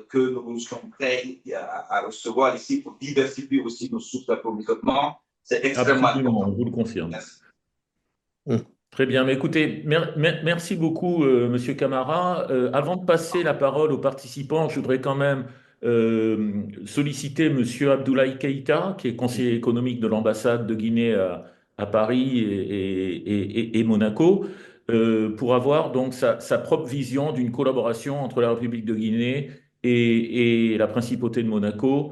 que nous sommes prêts à recevoir ici pour diversifier aussi nos sources d'approvisionnement. C'est extrêmement Absolument, important. je vous le confirme. Merci. Très bien, mais écoutez, merci beaucoup, Monsieur Camara. Avant de passer la parole aux participants, je voudrais quand même solliciter Monsieur Abdoulaye Keïta, qui est conseiller économique de l'ambassade de Guinée à Paris et Monaco, pour avoir donc sa propre vision d'une collaboration entre la République de Guinée et la principauté de Monaco.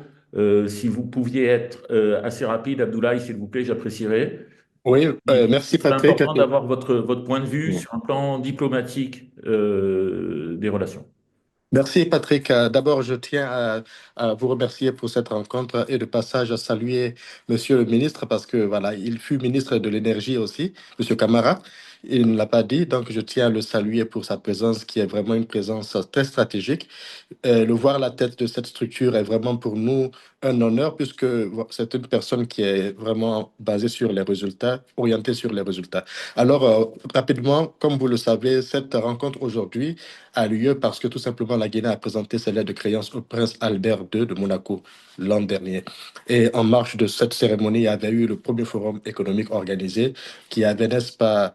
Si vous pouviez être assez rapide, Abdoulaye, s'il vous plaît, j'apprécierais. Oui, merci C'est Patrick. important d'avoir votre point de vue sur un plan diplomatique des relations. Merci Patrick. D'abord, je tiens à vous remercier pour cette rencontre et de passage à saluer Monsieur le ministre parce que voilà, il fut ministre de l'énergie aussi, Monsieur Camara. Il ne l'a pas dit, donc je tiens à le saluer pour sa présence qui est vraiment une présence très stratégique. Le voir à la tête de cette structure est vraiment pour nous un honneur puisque c'est une personne qui est vraiment basée sur les résultats, orientée sur les résultats. Alors, rapidement, comme vous le savez, cette rencontre aujourd'hui a lieu parce que tout simplement la Guinée a présenté ses lettres de créance au prince Albert II de Monaco l'an dernier. Et en marge de cette cérémonie, il y avait eu le premier forum économique organisé qui avait, n'est-ce pas,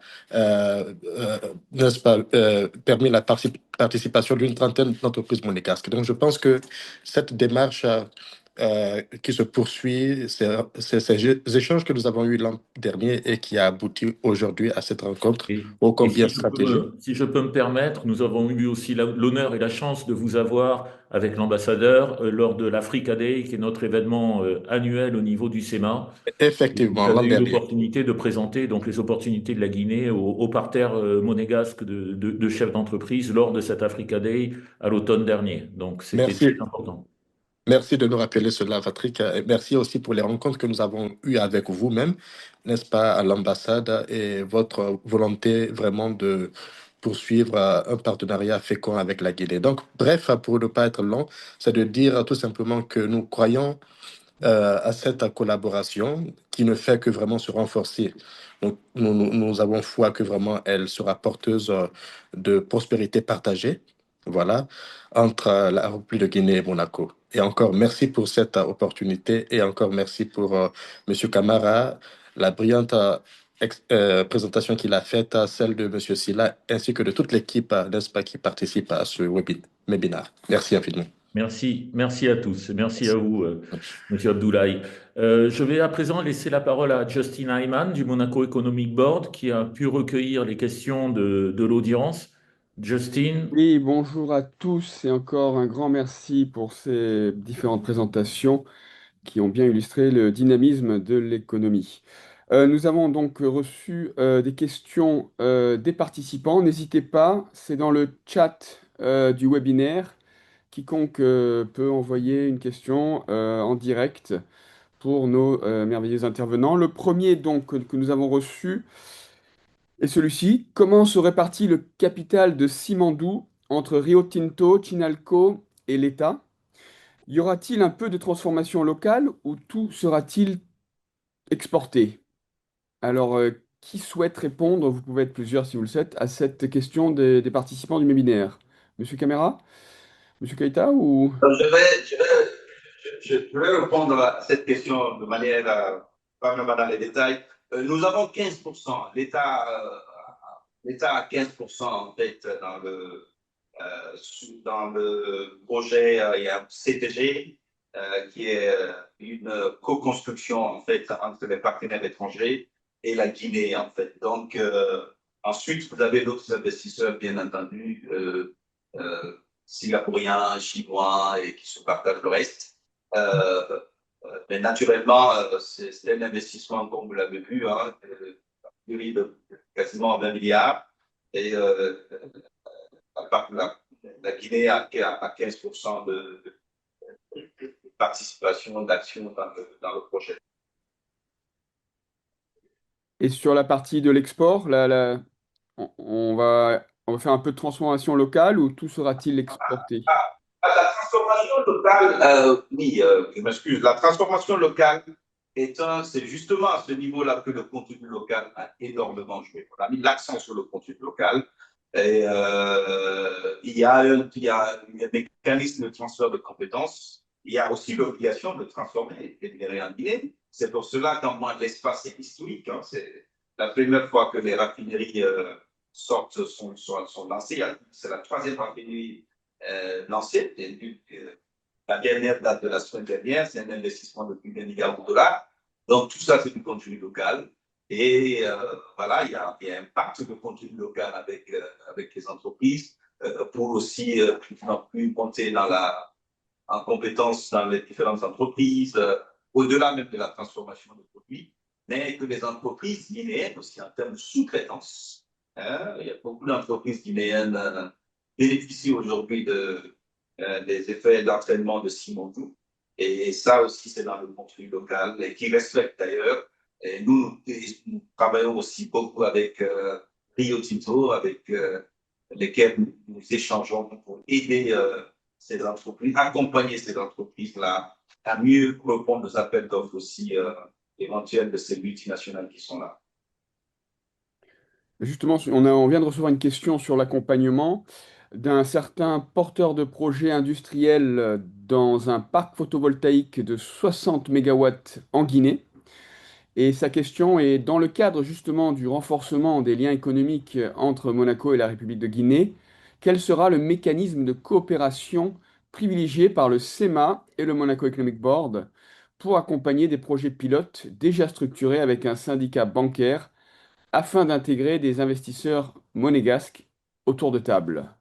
permis la participation d'une trentaine d'entreprises monégasques. Donc, je pense que cette démarche qui se poursuit, ces échanges que nous avons eus l'an dernier et qui a abouti aujourd'hui à cette rencontre ô combien stratégique. Si je peux me permettre, nous avons eu aussi l'honneur et la chance de vous avoir avec l'ambassadeur lors de l'Africa Day, qui est notre événement annuel au niveau du SEMA. Effectivement, vous avez l'an eu dernier. l'opportunité de présenter donc les opportunités de la Guinée au parterre monégasque de chefs d'entreprise lors de cette Africa Day à l'automne dernier. Donc c'était très important. Merci de nous rappeler cela, Patrick. Et merci aussi pour les rencontres que nous avons eues avec vous-même, n'est-ce pas, à l'ambassade et votre volonté vraiment de poursuivre un partenariat fécond avec la Guinée. Donc, bref, pour ne pas être long, c'est de dire tout simplement que nous croyons à cette collaboration qui ne fait que vraiment se renforcer. Donc, nous avons foi que vraiment elle sera porteuse de prospérité partagée, voilà, entre la République de Guinée et Monaco. Et encore merci pour cette opportunité et encore merci pour Monsieur Camara, la brillante présentation qu'il a faite, celle de Monsieur Silla, ainsi que de toute l'équipe, n'est-ce pas, qui participe à ce webinaire. Merci infiniment. Merci à tous. Merci à vous, Monsieur Abdoulaye. Je vais à présent laisser la parole à Justin Hyman du Monaco Economic Board qui a pu recueillir les questions de l'audience. Justin? Oui, bonjour à tous et encore un grand merci pour ces différentes présentations qui ont bien illustré le dynamisme de l'économie. Nous avons donc reçu des questions des participants. N'hésitez pas, c'est dans le chat du webinaire. Quiconque peut envoyer une question en direct pour nos merveilleux intervenants. Le premier donc que nous avons reçu est celui-ci. Comment se répartit le capital de Simandou entre Rio Tinto, Chinalco et l'État? Y aura-t-il un peu de transformation locale ou tout sera-t-il exporté? Alors, qui souhaite répondre? Vous pouvez être plusieurs si vous le souhaitez, à cette question des participants du webinaire. Monsieur Camara? Monsieur Keita ou... Je vais répondre à cette question de manière pas vraiment dans les détails. Nous avons 15%. L'État a 15% en fait dans le projet. Il y a CTG qui est une co-construction en fait entre les partenaires étrangers et la Guinée en fait. Donc ensuite vous avez d'autres investisseurs bien entendu singapouriens, chinois et qui se partagent le reste. Mais naturellement c'est un investissement comme vous l'avez vu de quasiment 20 milliards et la Guinée a 15% de participation, d'action dans le projet. Et sur la partie de l'export, on va faire un peu de transformation locale ou tout sera-t-il exporté? La transformation locale, oui, je m'excuse. La transformation locale c'est justement à ce niveau-là que le contenu local a énormément joué. On a mis l'accent sur le contenu local. Et il y a un mécanisme de transfert de compétences. Il y a aussi l'obligation de transformer les minéraux en Guinée. C'est pour cela qu'en moins l'espace est historique. C'est la première fois que les raffineries sont lancées. C'est la troisième raffinerie lancée. La dernière date de la semaine dernière, c'est un investissement de plus d'un milliard de dollars. Donc, tout ça, c'est du contenu local. Et voilà, il y a un pacte de contenu local avec les entreprises pour aussi plus monter en compétence dans les différentes entreprises, au-delà même de la transformation de produits, mais que les entreprises guinéennes aussi en termes de sous-traitance. Il y a beaucoup d'entreprises guinéennes bénéficient aujourd'hui des effets d'entraînement de Simondou. Et ça aussi, c'est dans le contenu local et qui respecte d'ailleurs. Et nous travaillons aussi beaucoup avec Rio Tinto, avec lesquels nous échangeons pour aider ces entreprises, accompagner ces entreprises-là à mieux répondre aux appels d'offres aussi éventuels de ces multinationales qui sont là. Justement, on vient de recevoir une question sur l'accompagnement d'un certain porteur de projet industriel dans un parc photovoltaïque de 60 mégawatts en Guinée. Et sa question est, dans le cadre justement du renforcement des liens économiques entre Monaco et la République de Guinée, quel sera le mécanisme de coopération privilégié par le CEMA et le Monaco Economic Board pour accompagner des projets pilotes déjà structurés avec un syndicat bancaire afin d'intégrer des investisseurs monégasques autour de table?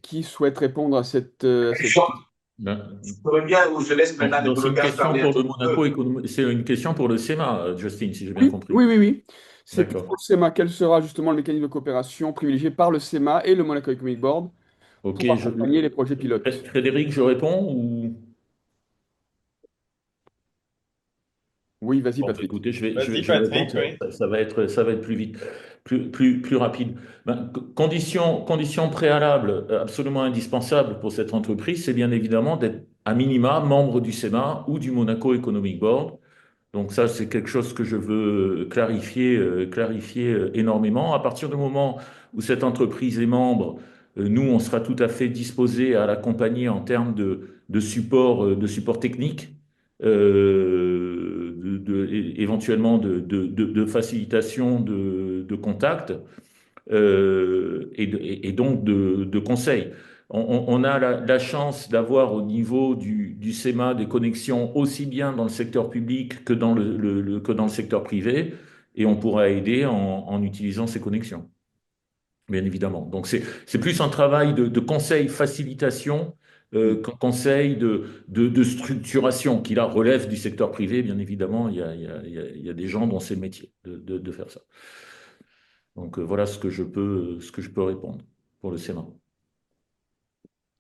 Qui souhaite répondre à cette question? Ben, Je pourrais bien, ou je laisse maintenant les donc, c'est une blocages question parler un pour le petit peu. Monaco Économique. C'est une question pour le SEMA, Justin, si j'ai bien Oui, compris. oui, oui, oui. C'est plus pour D'accord. le CEMA. Quel sera justement le mécanisme de coopération privilégié par le CEMA et le Monaco Economic Board Ok, pour accompagner les projets pilotes? Frédéric, je réponds ou... Oui, vas-y, Bon, bah, Patrick. écoutez, Vas-y, je vais répondre, Patrick, oui. ça va être plus vite, plus rapide. Ben, condition préalable absolument indispensable pour cette entreprise, c'est bien évidemment d'être à minima membre du SEMA ou du Monaco Economic Board. Donc ça, c'est quelque chose que je veux clarifier énormément. À partir du moment où cette entreprise est membre, nous, on sera tout à fait disposé à l'accompagner en termes de support technique, éventuellement de facilitation de contact et donc de conseils. On a la chance d'avoir au niveau du SEMA des connexions aussi bien dans le secteur public que dans que dans le secteur privé, et on pourra aider en utilisant ces connexions, bien évidemment. Donc c'est plus un travail de conseil facilitation qu'un conseil de structuration qui là relève du secteur privé, bien évidemment. Il y a des gens dont c'est le métier de faire ça. Donc voilà ce que je peux répondre pour le SEMA.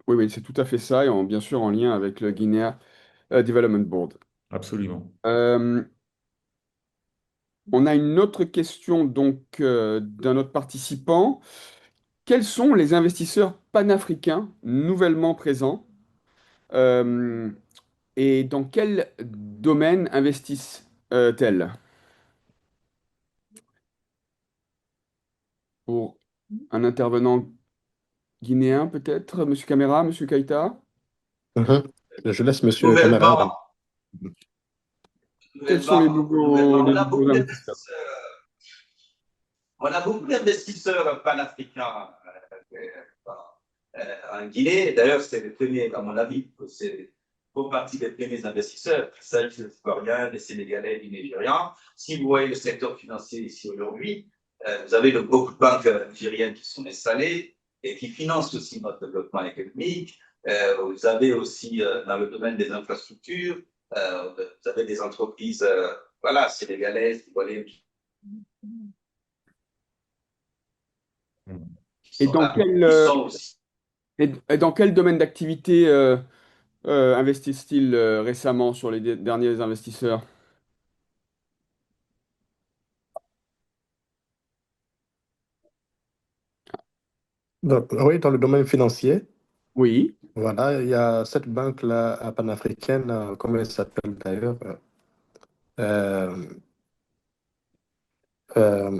Oui, oui, c'est tout à fait ça, et bien sûr en lien avec le Guinea Development Board. Absolument. Euh, on a une autre question donc d'un autre participant. Quels sont les investisseurs panafricains nouvellement présents euh, et dans quel domaine investissent-elles? Pour un intervenant guinéen, peut-être, Monsieur Camara, Monsieur Keïta? Mhm. Je laisse Monsieur Camara. Nouvellement, Quels sont les nouvellement, les nouveaux investisseurs? on a beaucoup d'investisseurs panafricains en Guinée. D'ailleurs, c'est le premier, à mon avis, c'est font partie des premiers investisseurs. Il s'agit des Ivoiriens, des Sénégalais, des Nigérians. Si vous voyez le secteur financier ici aujourd'hui, vous avez beaucoup de banques nigériennes qui sont installées et qui financent aussi notre développement économique. Vous avez aussi dans le domaine des infrastructures, vous avez des entreprises voilà, sénégalaises, ivoiriennes qui Et sont dans là, quel, qui sont aussi. et dans quel domaine d'activité investissent-ils récemment sur les derniers investisseurs? Oui, dans le domaine financier, Oui. voilà, il y a cette banque-là panafricaine, comment elle s'appelle d'ailleurs? Euh,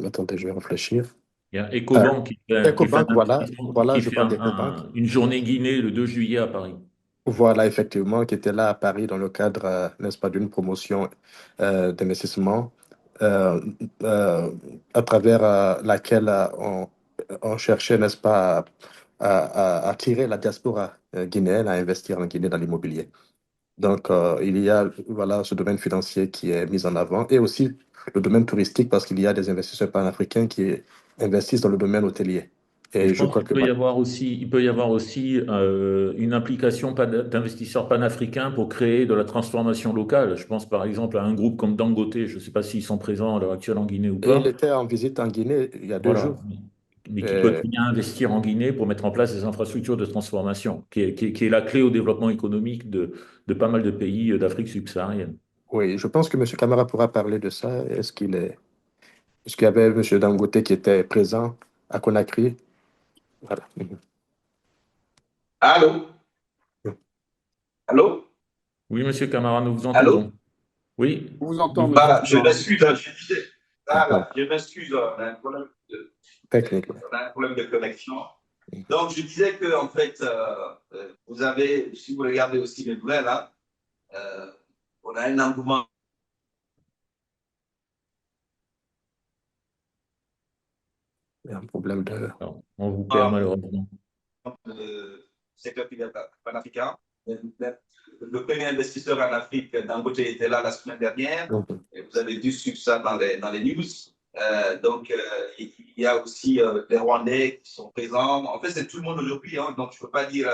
attendez, je vais réfléchir. Il y a Euh, EcoBank qui fait un Ecobank, voilà, investissement, voilà, qui je fait parle d'Ecobank. une journée Guinée le 2 juillet à Paris. Voilà, effectivement, qui était là à Paris dans le cadre, n'est-ce pas, d'une promotion d'investissement euh, euh, à travers laquelle on cherchait, n'est-ce pas, à attirer la diaspora guinéenne à investir en Guinée dans l'immobilier. Donc, il y a voilà, ce domaine financier qui est mis en avant et aussi le domaine touristique parce qu'il y a des investisseurs panafricains qui investissent dans le domaine hôtelier. Et Et je je pense crois qu'il que peut y avoir aussi, il peut y avoir aussi une implication d'investisseurs panafricains pour créer de la transformation locale. Je pense par exemple à un groupe comme Dangote, je ne sais pas s'ils sont présents à l'heure actuelle en Guinée ou et il pas. était en visite en Guinée il y a deux Voilà. jours. Mais qui peut Et très bien investir en Guinée pour mettre en place des infrastructures de transformation, qui est la clé au développement économique de pas mal de pays d'Afrique subsaharienne. oui, je pense que M. Camara pourra parler de ça. Est-ce qu'il y avait M. Dangote qui était présent à Conakry? Voilà. Allô? Allô? Oui, monsieur Camara, nous vous Allô? entendons. Oui, On vous entend, nous vous monsieur. Voilà, je entendons. m'excuse, je disais. Mhm. Voilà, je m'excuse, Technique. on a un problème de connexion. Donc, je disais que, en fait, vous avez, si vous regardez aussi les nouvelles, là, on a un engouement Il y a un problème de. Alors, on vous perd malheureusement. secteur panafricain. Le premier investisseur en Afrique, Dangote, était là la semaine dernière. Mhm. Et vous avez dû suivre ça dans les news. Donc, il y a aussi les Rwandais qui sont présents. En fait, c'est tout le monde aujourd'hui. Hein, donc, je ne peux pas dire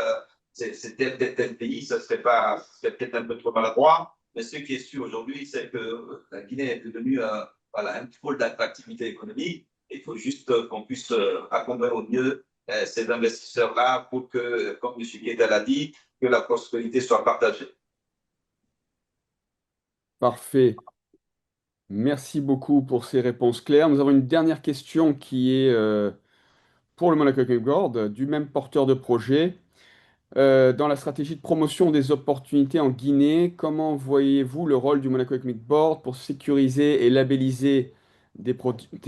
c'est tel pays. Ça serait peut-être un peu trop maladroit. Mais ce qui est sûr aujourd'hui, c'est que la Guinée est devenue voilà, un pôle d'attractivité économique. Il faut juste qu'on puisse accompagner au mieux ces investisseurs-là pour que, comme M. Guetta l'a dit, que la prospérité soit partagée. Parfait. Merci beaucoup pour ces réponses claires. Nous avons une dernière question qui est pour le Monaco Economic Board, du même porteur de projet. Dans la stratégie de promotion des opportunités en Guinée, comment voyez-vous le rôle du Monaco Economic Board pour sécuriser et labelliser des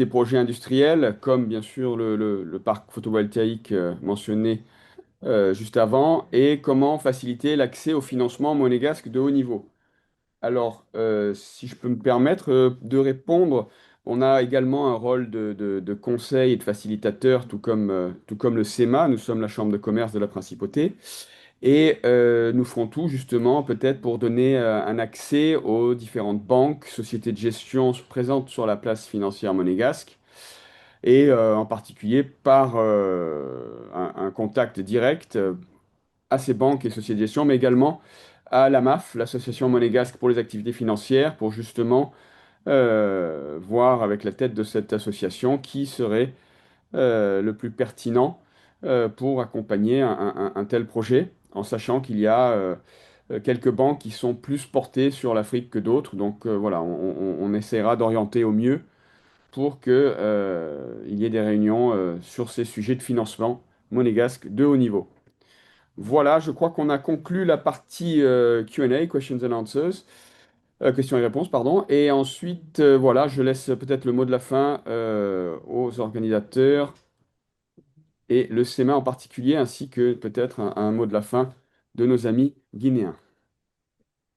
projets industriels, comme bien sûr le parc photovoltaïque mentionné juste avant, et comment faciliter l'accès au financement monégasque de haut niveau? Alors, si je peux me permettre de répondre, On a également un rôle de conseil et de facilitateur, tout comme le SEMA. Nous sommes la chambre de commerce de la principauté. Et nous ferons tout justement peut-être pour donner un accès aux différentes banques, sociétés de gestion présentes sur la place financière monégasque, et en particulier par un contact direct à ces banques et sociétés de gestion, mais également à l'AMAF, l'Association monégasque pour les activités financières, pour justement voir avec la tête de cette association qui serait le plus pertinent pour accompagner un tel projet, en sachant qu'il y a quelques banques qui sont plus portées sur l'Afrique que d'autres. Donc voilà, on essaiera d'orienter au mieux pour que, il y ait des réunions sur ces sujets de financement monégasque de haut niveau. Voilà, je crois qu'on a conclu la partie Q&A, questions and answers, questions et réponses, pardon. Et ensuite, voilà, je laisse peut-être le mot de la fin aux organisateurs et le SEMA en particulier, ainsi que peut-être un mot de la fin de nos amis guinéens.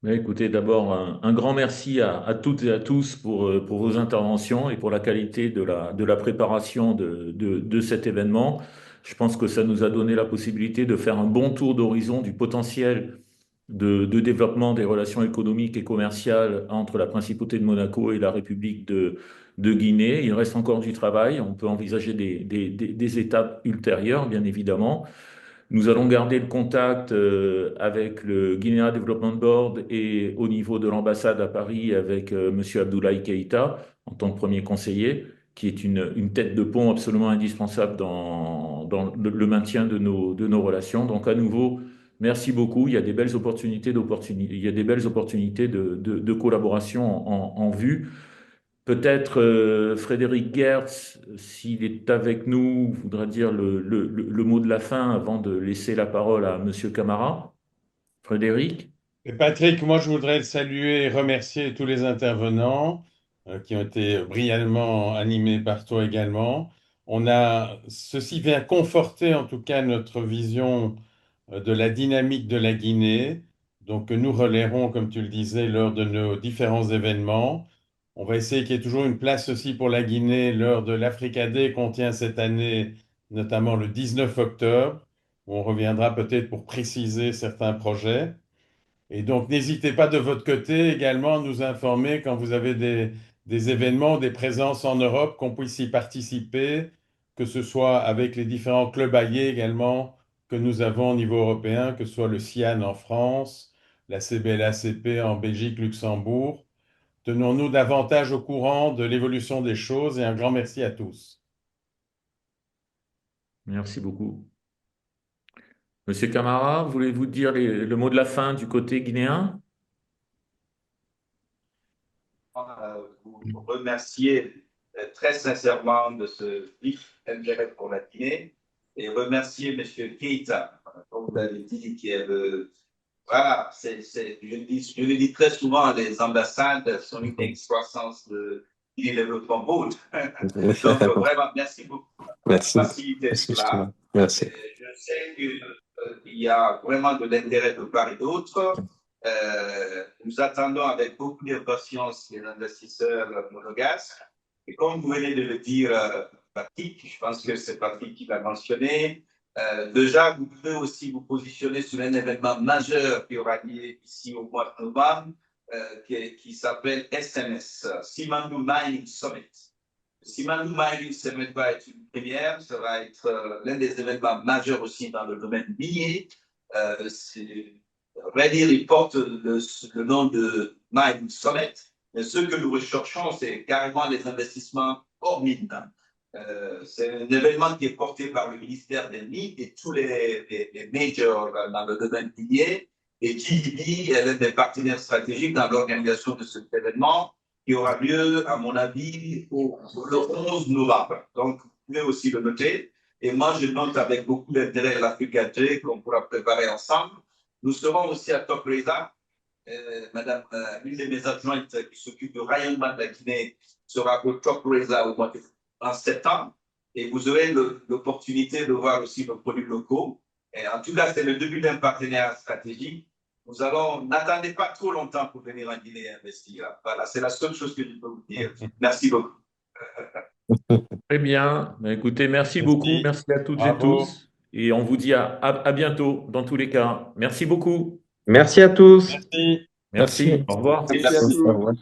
Mais écoutez, d'abord, un grand merci à toutes et à tous pour vos interventions et pour la qualité de la préparation de cet événement. Je pense que ça nous a donné la possibilité de faire un bon tour d'horizon du potentiel de développement des relations économiques et commerciales entre la Principauté de Monaco et la République de Guinée. Il reste encore du travail. On peut envisager des étapes ultérieures, bien évidemment. Nous allons garder le contact avec le Guinea Development Board et au niveau de l'ambassade à Paris avec M. Abdoulaye Keïta en tant que premier conseiller, qui est une tête de pont absolument indispensable dans le maintien de nos relations. Donc à nouveau, merci beaucoup. Il y a des belles il y a des belles opportunités de collaboration en vue. Peut-être Frédéric Gertz, s'il est avec nous, voudra dire le mot de la fin avant de laisser la parole à Monsieur Camara. Frédéric? Et Patrick, moi je voudrais saluer et remercier tous les intervenants qui ont été brillamment animés par toi également. Ceci vient conforter en tout cas notre vision de la dynamique de la Guinée, donc que nous relayerons, comme tu le disais, lors de nos différents événements. On va essayer qu'il y ait toujours une place aussi pour la Guinée lors de l'Africa Day qu'on tient cette année, notamment le 19 octobre, où on reviendra peut-être pour préciser certains projets. Et donc, n'hésitez pas de votre côté également à nous informer quand vous avez des événements, des présences en Europe, qu'on puisse y participer, que ce soit avec les différents clubs alliés également que nous avons au niveau européen, que ce soit le CIAN en France, la CBLACP en Belgique, Luxembourg. Tenons-nous davantage au courant de l'évolution des choses et un grand merci à tous. Merci beaucoup. Monsieur Camara, voulez-vous dire le mot de la fin du côté guinéen? Vous remercier très sincèrement de ce vif intérêt pour la Guinée et remercier M. Keïta, comme vous l'avez dit, qui est le. Voilà, je le dis très souvent, les ambassades sont une excroissance de développement board. Donc, vraiment, merci beaucoup pour la facilité de cela. Merci. Je sais qu'il y a vraiment de l'intérêt de part et d'autre. Nous attendons avec beaucoup d'impatience les investisseurs monégasques. Et comme vous venez de le dire, Patrick, je pense que c'est Patrick qui l'a mentionné, déjà, vous pouvez aussi vous positionner sur un événement majeur qui aura lieu ici au mois de novembre, qui s'appelle SMS, Simandou Mining Summit. Le Simandou Mining Summit va être une première, ça va être l'un des événements majeurs aussi dans le domaine minier. On va dire, il porte le nom de Mining Summit, mais ce que nous recherchons, c'est carrément les investissements hors mine. C'est un événement qui est porté par le ministère des Mines et tous les majors dans le domaine minier, et qui est l'un des partenaires stratégiques dans l'organisation de cet événement qui aura lieu, à mon avis, le 11 novembre. Donc, vous pouvez aussi le noter. Et moi, je note avec beaucoup d'intérêt l'Africa Day qu'on pourra préparer ensemble. Nous serons aussi à Top Reza. Madame, une de mes adjointes qui s'occupe du rayonnement de la Guinée sera au Top Reza en septembre. Et vous aurez l'opportunité de voir aussi nos produits locaux. Et en tout cas, c'est le début d'un partenariat stratégique. N'attendez pas trop longtemps pour venir en Guinée investir. Voilà, c'est la seule chose que je peux vous dire. Merci beaucoup. Très bien. Ben, écoutez, merci beaucoup. Merci. Merci à toutes et Bravo. tous. Et on vous dit à bientôt dans tous les cas. Merci beaucoup. Merci à tous. Merci. Merci. Merci. Au revoir. Merci à Au tous. revoir.